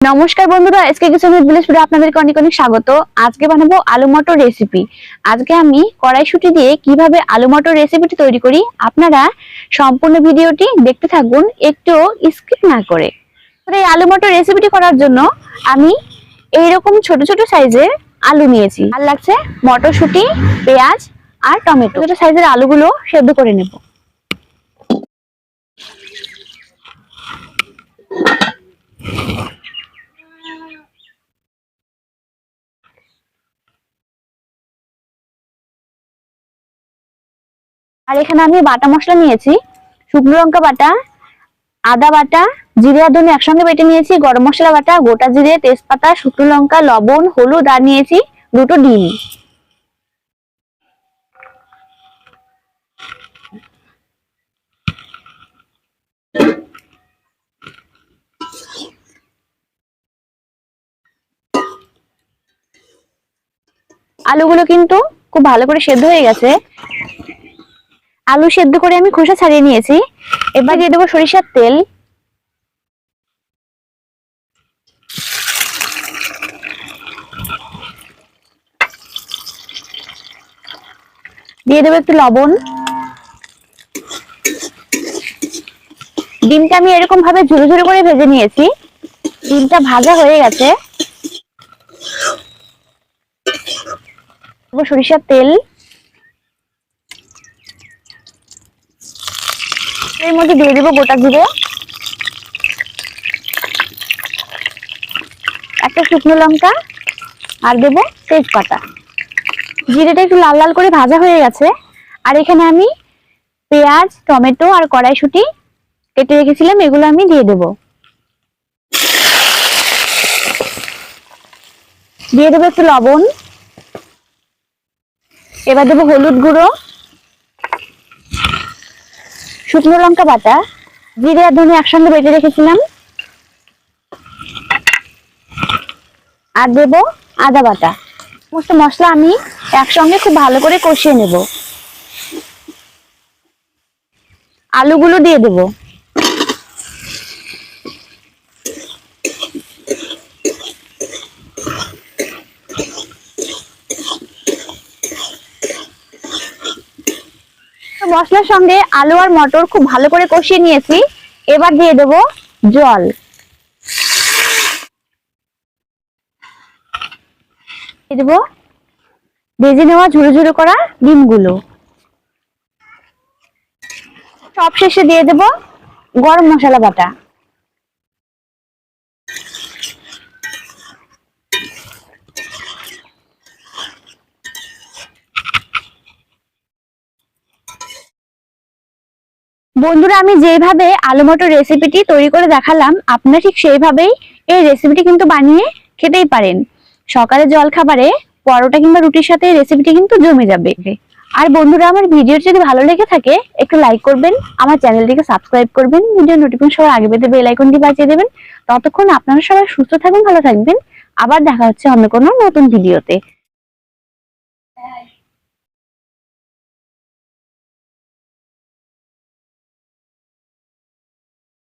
নমস্কার বন্ধুরা, SK kitchen with ভিলেজে আপনাদেরকে অনেক অনেক স্বাগত। আজকে বানাবো আলু মটর রেসিপি। আজকে আমি কড়াইশুঁটি দিয়ে কিভাবে আলু মটর রেসিপিটি তৈরি করি আপনারা সম্পূর্ণ ভিডিওটি দেখতে থাকুন, একটু স্কিপ না করে। এই আলু মটর রেসিপিটি করার জন্য আমি এইরকম ছোট ছোট সাইজের আলু নিয়েছি। আর লাগছে মটরশুঁটি, পেঁয়াজ আর টমেটো। ছোট সাইজের আলুগুলো সেদ্ধ করে নেব। আর এখানে আমি বাটা মশলা নিয়েছি, শুকনো লঙ্কা বাটা, আদা বাটা, জিরে আর ধনে একসঙ্গে বেটে নিয়েছি, গরম মশলা বাটা, গোটা জিরে, তেজপাতা, শুকনো লঙ্কা, লবণ, হলুদ আর নিয়েছি দুটো ডিম। আলুগুলো কিন্তু খুব ভালো করে সেদ্ধ হয়ে গেছে। আলু সেদ্ধ করে আমি খোসা ছাড়িয়ে নিয়েছি। এবার দিয়ে দেবো সরিষার তেল, দিয়ে দেবো একটু লবণ। ডিমটা আমি এরকম ভাবে ঝুরো ঝুরো করে ভেজে নিয়েছি। ডিমটা ভাজা হয়ে গেছে। সরিষার তেল, এর মধ্যে দিয়ে দেবো গোটা জিরে, একটা শুকনো লঙ্কা আর দেবো তেজপাতা। জিরেটা একটু লাল লাল করে ভাজা হয়ে গেছে। আর এখানে আমি পেঁয়াজ, টমেটো আর কড়াইশুঁটি কেটে রেখেছিলাম, এগুলো আমি দিয়ে দেবো। দিয়ে দেবো একটু লবণ। এবার দেবো হলুদ গুঁড়ো, শুকনো লঙ্কা বাটা, জিরে আর ধনে একসঙ্গে বেটে রেখেছিলাম, আর দেবো আদা বাটা। সমস্ত মশলা আমি একসঙ্গে খুব ভালো করে কষিয়ে নেব। আলুগুলো দিয়ে দেবো। মশলার সঙ্গে আলু আর মটর খুব ভালো করে কষিয়ে নিয়েছি। এবার দিয়ে দেবো জল। দিয়ে দেবো ভেজে নেওয়া ঝুরো ঝুরো করা ডিমগুলো। সব শেষে দিয়ে দেবো গরম মশলা বাটা। বন্ধুরা, আমি যেভাবে আলু মটর রেসিপিটি তৈরি করে দেখালাম আপনারা ঠিক সেইভাবেই এই রেসিপিটি কিন্তু বানিয়ে খেতেই পারেন। সকালে জল খাবারে পরোটা কিংবা রুটির সাথে এই রেসিপিটি কিন্তু জমে যাবে। আর বন্ধুরা, আমার ভিডিও যদি ভালো লেগে থাকে একটু লাইক করবেন, আমার চ্যানেলটিকে সাবস্ক্রাইব করবেন, ভিডিও নোটিফিকেশন সবার আগে পেতে বেল আইকনটি বাজিয়ে দেবেন। ততক্ষণ আপনারা সবাই সুস্থ থাকবেন, ভালো থাকবেন। আবার দেখা হচ্ছে অন্য কোনো নতুন ভিডিওতে।